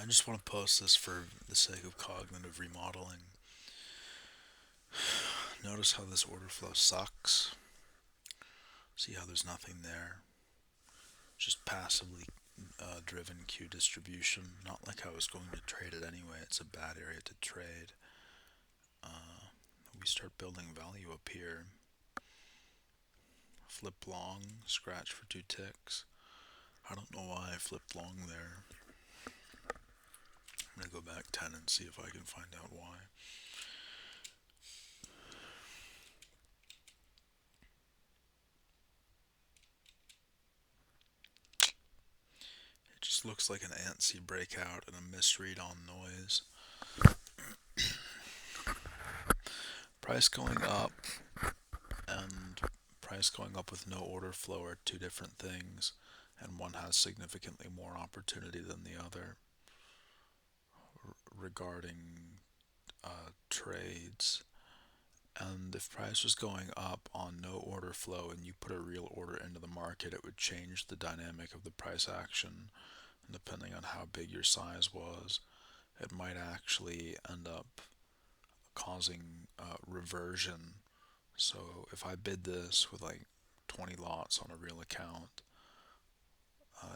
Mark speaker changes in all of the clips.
Speaker 1: I just want to post this for the sake of cognitive remodeling. Notice how this order flow sucks. See how there's nothing there. Just passively driven Q distribution. Not like I was going to trade it anyway. It's a bad area to trade. We start building value up here. Flip long, scratch for 2 ticks. I don't know why I flipped long there. I'm going to go back 10 and see if I can find out why. It just looks like an antsy breakout and a misread on noise. Price going up and price going up with no order flow are two different things, and one has significantly more opportunity than the other regarding trades. And if price was going up on no order flow and you put a real order into the market, it would change the dynamic of the price action. And depending on how big your size was, it might actually end up causing reversion. So if I bid this with like 20 lots on a real account,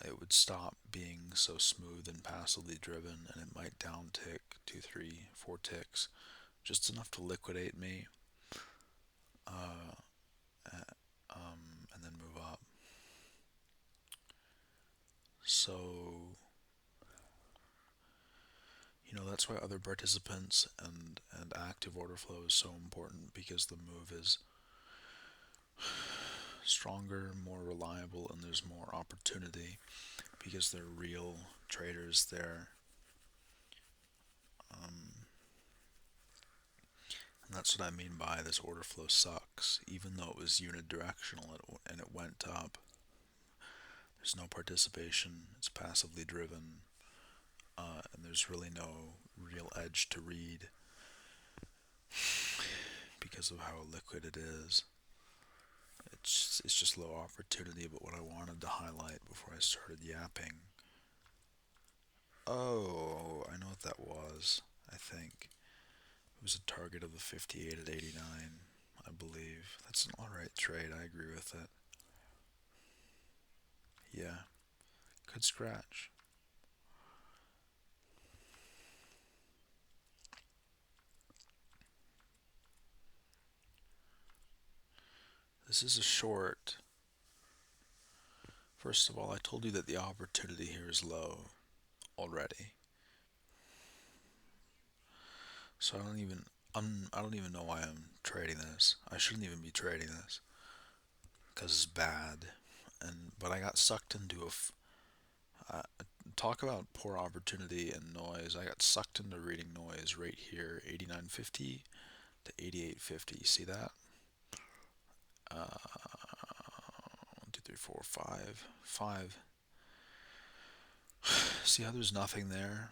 Speaker 1: it would stop being so smooth and passively driven, and it might down tick 2, 3, 4 ticks, just enough to liquidate me, uh, and then move up. So, that's why other participants and active order flow is so important, because the move is stronger, more reliable, and there's more opportunity because they're real traders there. And that's what I mean by this order flow sucks. Even though it was unidirectional and it went up, there's no participation, it's passively driven, and there's really no real edge to read because of how liquid it is. It's just low opportunity, but what I wanted to highlight before I started yapping. Oh, I know what that was. I think it was a target of the 58 at 89. I believe that's an alright trade. I agree with it. Yeah, could scratch. This is a short. First of all, I told you that the opportunity here is low already. So I don't even know why I'm trading this. I shouldn't even be trading this because it's bad. But I got sucked into uh, talk about poor opportunity and noise. I got sucked into reading noise right here, 89.50 to 88.50. You see that? 1, 2, 3, 4, 5. See how there's nothing there?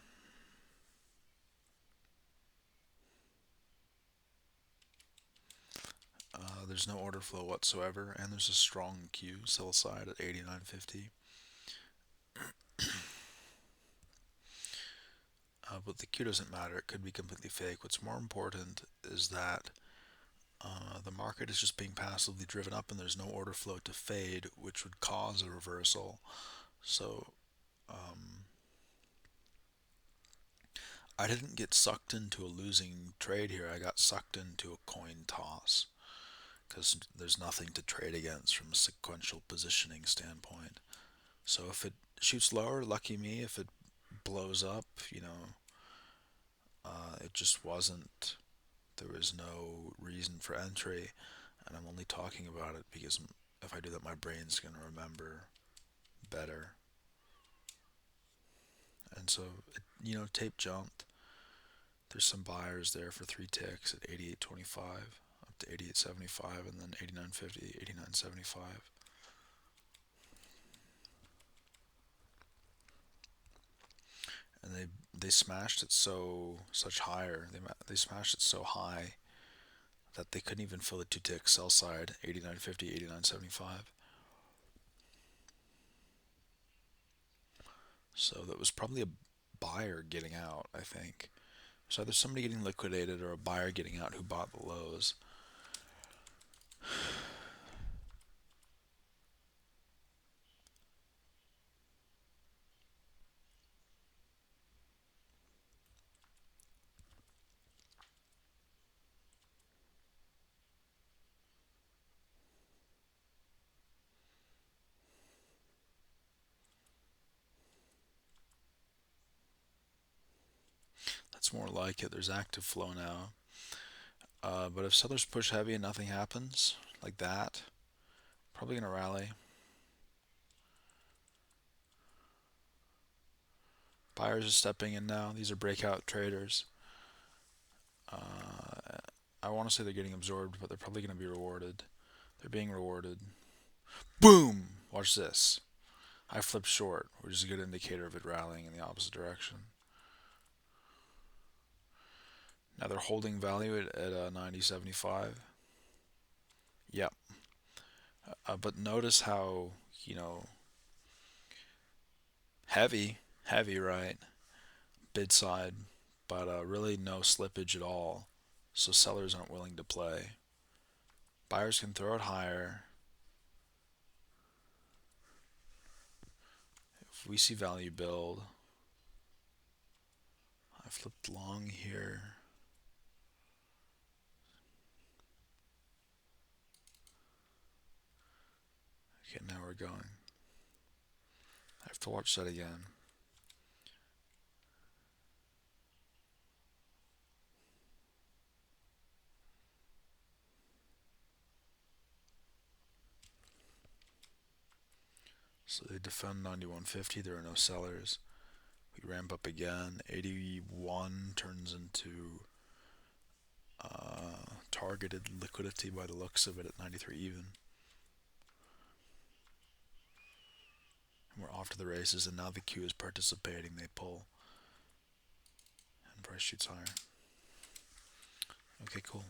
Speaker 1: There's no order flow whatsoever, and there's a strong Q sell side at 89.50. But the Q doesn't matter, it could be completely fake. What's more important is that the market is just being passively driven up and there's no order flow to fade, which would cause a reversal. So I didn't get sucked into a losing trade here, I got sucked into a coin toss because there's nothing to trade against from a sequential positioning standpoint. So if it shoots lower, lucky me. If it blows up, it just wasn't. There was no reason for entry, and I'm only talking about it because if I do that, my brain's gonna remember better. And so, tape jumped. There's some buyers there for 3 ticks at 88.25 up to 88.75, and then 89.50, 89.75. And they smashed it such higher. They smashed it so high that they couldn't even fill the 2 tick sell side, 89.50, 89.75. So that was probably a buyer getting out, I think. So either somebody getting liquidated or a buyer getting out who bought the lows. That's more like it. There's active flow now. But if sellers push heavy and nothing happens, like that, probably going to rally. Buyers are stepping in now. These are breakout traders. I want to say they're getting absorbed, but they're probably going to be rewarded. They're being rewarded. Boom! Watch this. I flipped short, which is a good indicator of it rallying in the opposite direction. Now they're holding value at 90.75. Yep. But notice how, you know, heavy, right? Bid side, but really no slippage at all. So sellers aren't willing to play. Buyers can throw it higher. If we see value build, I flipped long here. Okay, now we're going. I have to watch that again. So they defend 91.50. There are no sellers. We ramp up again. 81 turns into targeted liquidity by the looks of it at 93 even. And we're off to the races, and now the queue is participating. They pull, and price shoots higher. Okay, cool.